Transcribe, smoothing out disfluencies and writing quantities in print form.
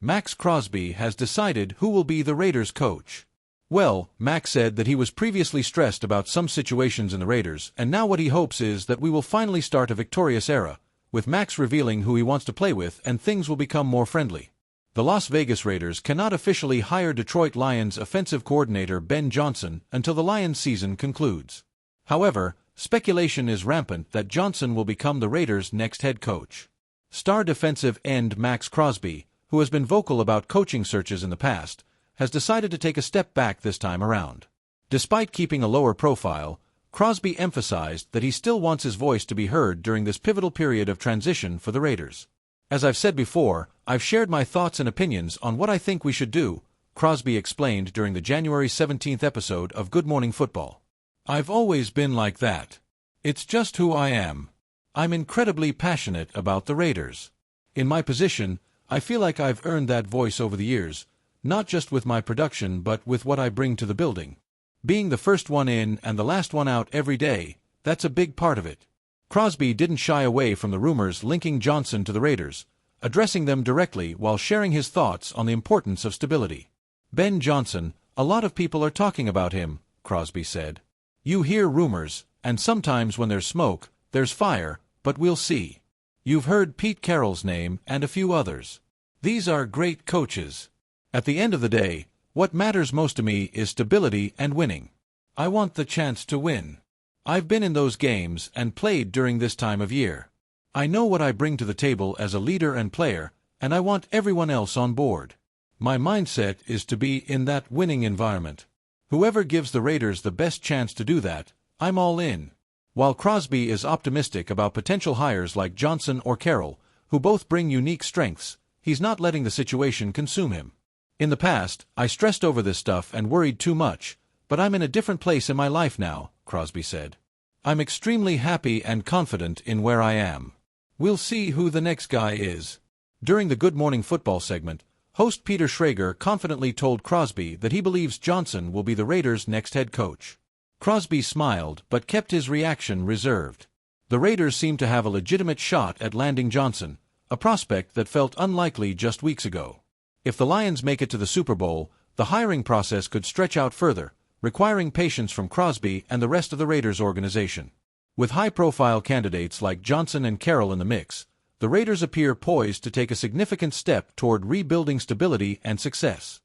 Max Crosby has decided who will be the Raiders coach. Well, Max said that he was previously stressed about some situations in the Raiders, and now what he hopes is that we will finally start a victorious era, with Max revealing who he wants to play with and things will become more friendly. The Las Vegas Raiders cannot officially hire Detroit Lions offensive coordinator Ben Johnson until the Lions season concludes. However, speculation is rampant that Johnson will become the Raiders' next head coach. Star defensive end Max Crosby, who has been vocal about coaching searches in the past, has decided to take a step back this time around. Despite keeping a lower profile, Crosby emphasized that he still wants his voice to be heard during this pivotal period of transition for the Raiders. As I've said before, I've shared my thoughts and opinions on what I think we should do, Crosby explained during the January 17th episode of Good Morning Football. I've always been like that. It's just who I am. I'm incredibly passionate about the Raiders. In my position, I feel like I've earned that voice over the years, not just with my production but with what I bring to the building. Being the first one in and the last one out every day, that's a big part of it. Crosby didn't shy away from the rumors linking Johnson to the Raiders, addressing them directly while sharing his thoughts on the importance of stability. Ben Johnson, a lot of people are talking about him, Crosby said. You hear rumors, and sometimes when there's smoke, there's fire, but we'll see. You've heard Pete Carroll's name and a few others. These are great coaches. At the end of the day, what matters most to me is stability and winning. I want the chance to win. I've been in those games and played during this time of year. I know what I bring to the table as a leader and player, and I want everyone else on board. My mindset is to be in that winning environment. Whoever gives the Raiders the best chance to do that, I'm all in. While Crosby is optimistic about potential hires like Johnson or Carroll, who both bring unique strengths, he's not letting the situation consume him. In the past, I stressed over this stuff and worried too much, but I'm in a different place in my life now, Crosby said. I'm extremely happy and confident in where I am. We'll see who the next guy is. During the Good Morning Football segment, host Peter Schrager confidently told Crosby that he believes Johnson will be the Raiders' next head coach. Crosby smiled but kept his reaction reserved. The Raiders seemed to have a legitimate shot at landing Johnson, a prospect that felt unlikely just weeks ago. If the Lions make it to the Super Bowl, the hiring process could stretch out further, requiring patience from Crosby and the rest of the Raiders organization. With high-profile candidates like Johnson and Carroll in the mix, the Raiders appear poised to take a significant step toward rebuilding stability and success.